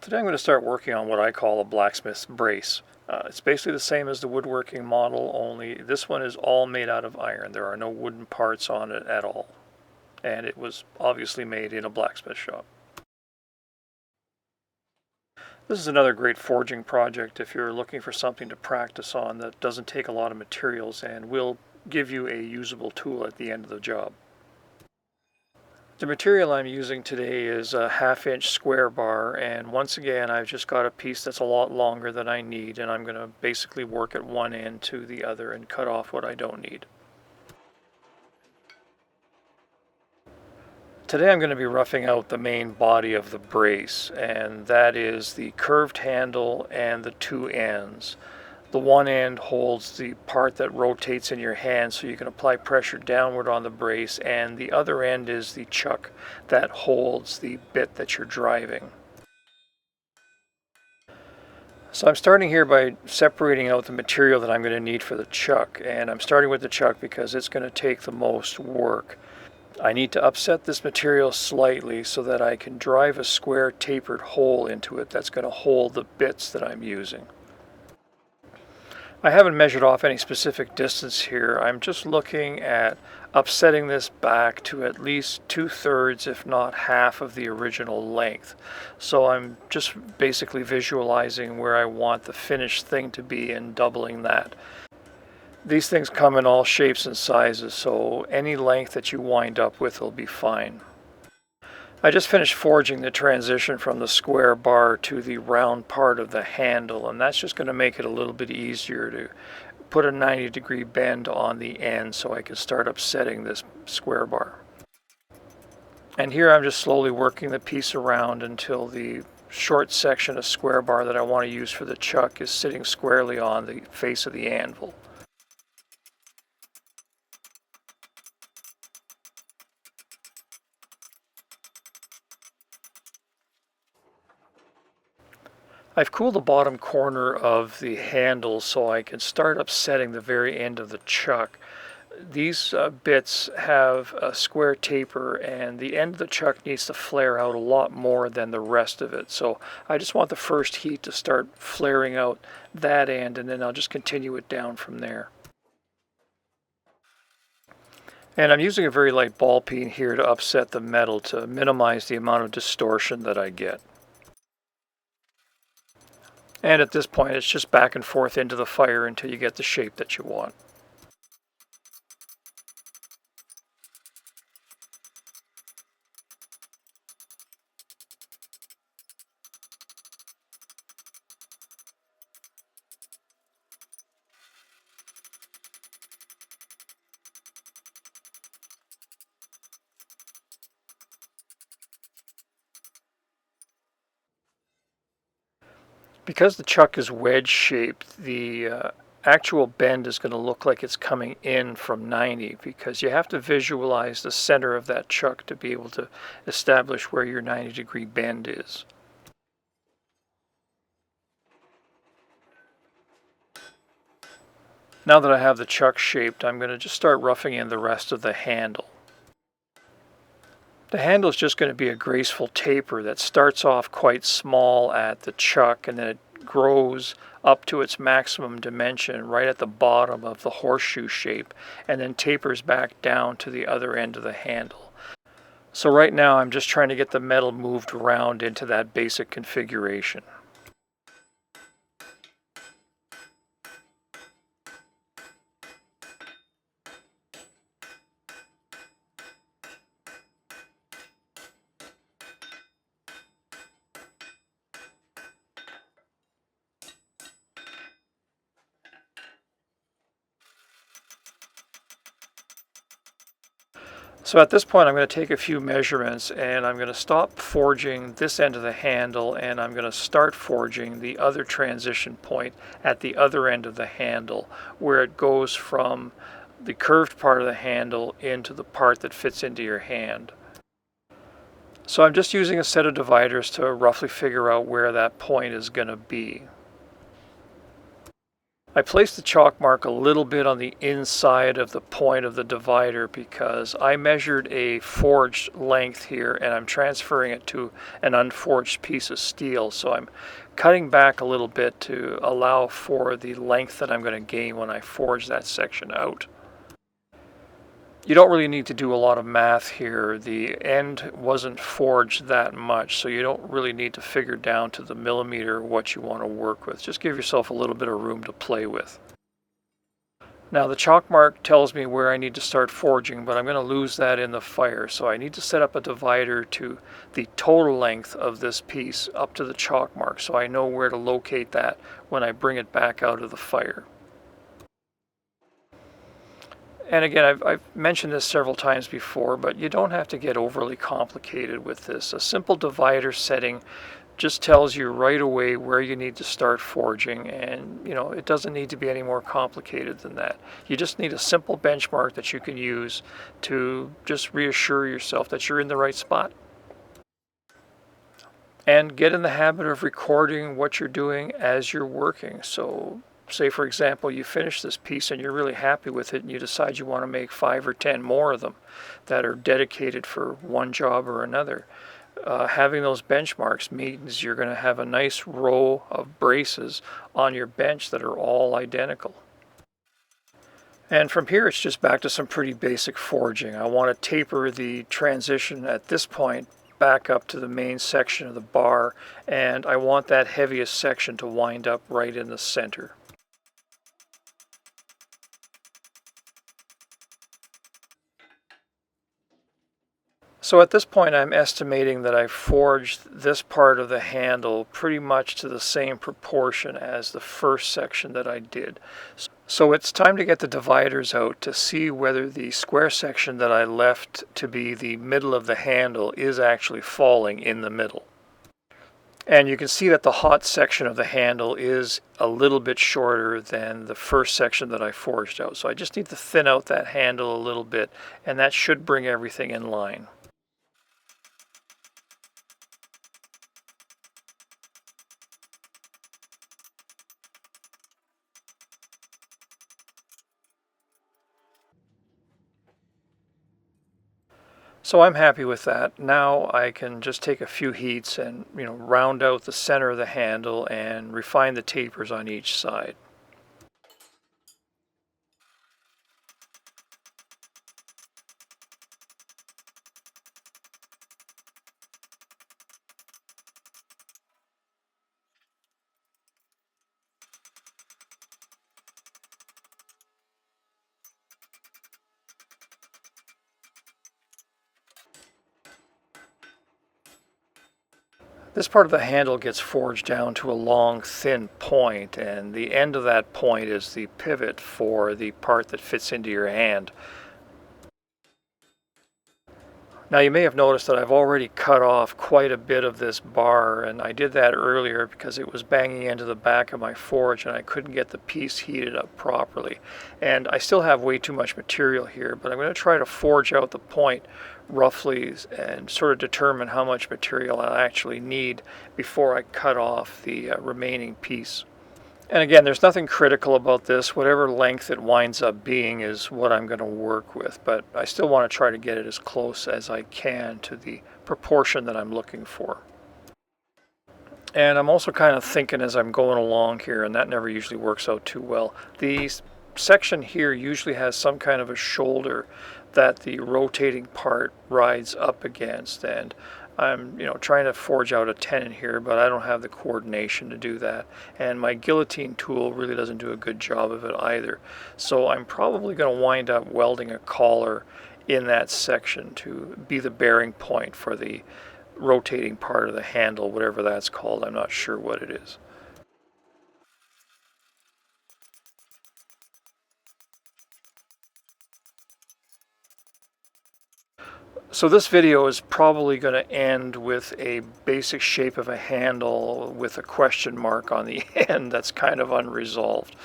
Today I'm going to start working on what I call a blacksmith's brace. It's basically the same as the woodworking model, only this one is all made out of iron. There are no wooden parts on it at all. And it was obviously made in a blacksmith shop. This is another great forging project if you're looking for something to practice on that doesn't take a lot of materials and will give you a usable tool at the end of the job. The material I'm using today is a 1/2 inch square bar, and once again I've just got a piece that's a lot longer than I need, and I'm going to basically work at one end to the other and cut off what I don't need. Today I'm going to be roughing out the main body of the brace, and that is the curved handle and the two ends. The one end holds the part that rotates in your hand so you can apply pressure downward on the brace, and the other end is the chuck that holds the bit that you're driving. So I'm starting here by separating out the material that I'm going to need for the chuck, and I'm starting with the chuck because it's going to take the most work. I need to upset this material slightly so that I can drive a square tapered hole into it that's going to hold the bits that I'm using. I haven't measured off any specific distance here. I'm just looking at upsetting this back to at least 2/3, if not half, of the original length. So I'm just basically visualizing where I want the finished thing to be and doubling that. These things come in all shapes and sizes, so any length that you wind up with will be fine. I just finished forging the transition from the square bar to the round part of the handle, and that's just going to make it a little bit easier to put a 90-degree bend on the end so I can start upsetting this square bar. And here I'm just slowly working the piece around until the short section of square bar that I want to use for the chuck is sitting squarely on the face of the anvil. I've cooled the bottom corner of the handle so I can start upsetting the very end of the chuck. These bits have a square taper, and the end of the chuck needs to flare out a lot more than the rest of it. So I just want the first heat to start flaring out that end, and then I'll just continue it down from there. And I'm using a very light ball peen here to upset the metal to minimize the amount of distortion that I get. And at this point, it's just back and forth into the fire until you get the shape that you want. Because the chuck is wedge shaped, the actual bend is going to look like it's coming in from 90, because you have to visualize the center of that chuck to be able to establish where your 90-degree bend is. Now that I have the chuck shaped, I'm going to just start roughing in the rest of the handle. The handle is just going to be a graceful taper that starts off quite small at the chuck, and then it grows up to its maximum dimension right at the bottom of the horseshoe shape, and then tapers back down to the other end of the handle. So right now I'm just trying to get the metal moved around into that basic configuration. So at this point I'm going to take a few measurements, and I'm going to stop forging this end of the handle, and I'm going to start forging the other transition point at the other end of the handle, where it goes from the curved part of the handle into the part that fits into your hand. So I'm just using a set of dividers to roughly figure out where that point is going to be. I placed the chalk mark a little bit on the inside of the point of the divider because I measured a forged length here and I'm transferring it to an unforged piece of steel. So I'm cutting back a little bit to allow for the length that I'm going to gain when I forge that section out. You don't really need to do a lot of math here. The end wasn't forged that much, so you don't really need to figure down to the millimeter what you want to work with. Just give yourself a little bit of room to play with. Now the chalk mark tells me where I need to start forging, but I'm going to lose that in the fire, so I need to set up a divider to the total length of this piece up to the chalk mark so I know where to locate that when I bring it back out of the fire. And again, I've mentioned this several times before, but you don't have to get overly complicated with this. A simple divider setting just tells you right away where you need to start forging, and it doesn't need to be any more complicated than that. You just need a simple benchmark that you can use to just reassure yourself that you're in the right spot. And get in the habit of recording what you're doing as you're working. So say for example you finish this piece and you're really happy with it and you decide you want to make 5 or 10 more of them that are dedicated for one job or another. Having those benchmarks means you're going to have a nice row of braces on your bench that are all identical. And from here it's just back to some pretty basic forging. I want to taper the transition at this point back up to the main section of the bar, and I want that heaviest section to wind up right in the center. So at this point I'm estimating that I've forged this part of the handle pretty much to the same proportion as the first section that I did. So it's time to get the dividers out to see whether the square section that I left to be the middle of the handle is actually falling in the middle. And you can see that the hot section of the handle is a little bit shorter than the first section that I forged out. So I just need to thin out that handle a little bit, and that should bring everything in line. So I'm happy with that. Now I can just take a few heats and round out the center of the handle and refine the tapers on each side. This part of the handle gets forged down to a long, thin point, and the end of that point is the pivot for the part that fits into your hand. Now you may have noticed that I've already cut off quite a bit of this bar, and I did that earlier because it was banging into the back of my forge and I couldn't get the piece heated up properly. And I still have way too much material here, but I'm going to try to forge out the point roughly and sort of determine how much material I actually need before I cut off the remaining piece. And again, there's nothing critical about this. Whatever length it winds up being is what I'm going to work with, but I still want to try to get it as close as I can to the proportion that I'm looking for. And I'm also kind of thinking as I'm going along here, and that never usually works out too well. The section here usually has some kind of a shoulder that the rotating part rides up against, and I'm trying to forge out a tenon here, but I don't have the coordination to do that, and my guillotine tool really doesn't do a good job of it either. So I'm probably going to wind up welding a collar in that section to be the bearing point for the rotating part of the handle, whatever that's called. I'm not sure what it is. So this video is probably going to end with a basic shape of a handle with a question mark on the end that's kind of unresolved.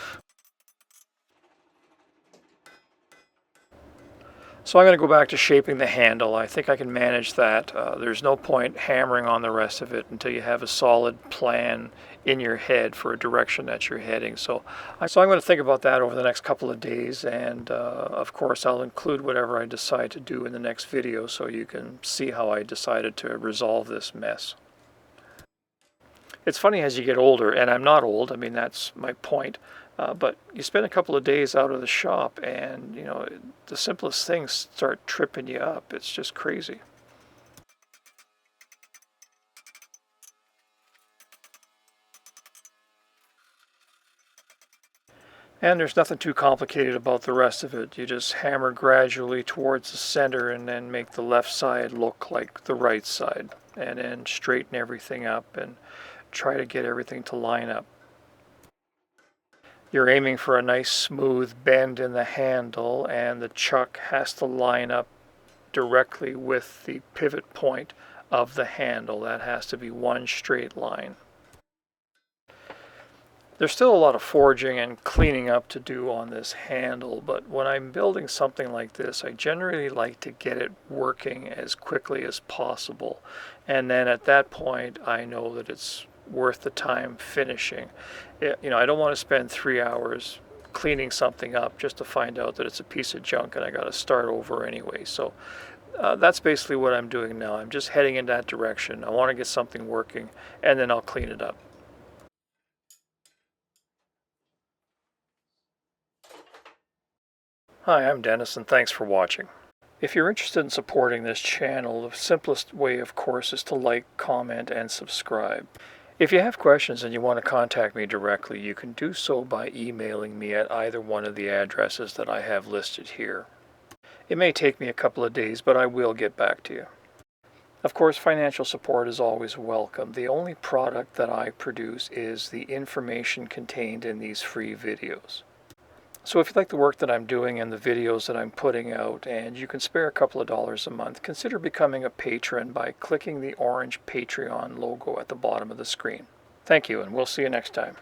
So I'm going to go back to shaping the handle. I think I can manage that. There's no point hammering on the rest of it until you have a solid plan in your head for a direction that you're heading. So I'm going to think about that over the next couple of days, and of course I'll include whatever I decide to do in the next video so you can see how I decided to resolve this mess. It's funny as you get older, and I'm not old, I mean that's my point, but you spend a couple of days out of the shop and you know the simplest things start tripping you up. It's just crazy. And there's nothing too complicated about the rest of it. You just hammer gradually towards the center and then make the left side look like the right side. And then straighten everything up and try to get everything to line up. You're aiming for a nice smooth bend in the handle, and the chuck has to line up directly with the pivot point of the handle. That has to be one straight line. There's still a lot of forging and cleaning up to do on this handle, but when I'm building something like this, I generally like to get it working as quickly as possible. And then at that point, I know that it's worth the time finishing. You know, I don't want to spend 3 hours cleaning something up just to find out that it's a piece of junk and I got to start over anyway. So that's basically what I'm doing now. I'm just heading in that direction. I want to get something working, and then I'll clean it up. Hi, I'm Dennis, and thanks for watching. If you're interested in supporting this channel, the simplest way, of course, is to like, comment, and subscribe. If you have questions and you want to contact me directly, you can do so by emailing me at either one of the addresses that I have listed here. It may take me a couple of days, but I will get back to you. Of course, financial support is always welcome. The only product that I produce is the information contained in these free videos. So if you like the work that I'm doing and the videos that I'm putting out, and you can spare a couple of dollars a month, consider becoming a patron by clicking the orange Patreon logo at the bottom of the screen. Thank you, and we'll see you next time.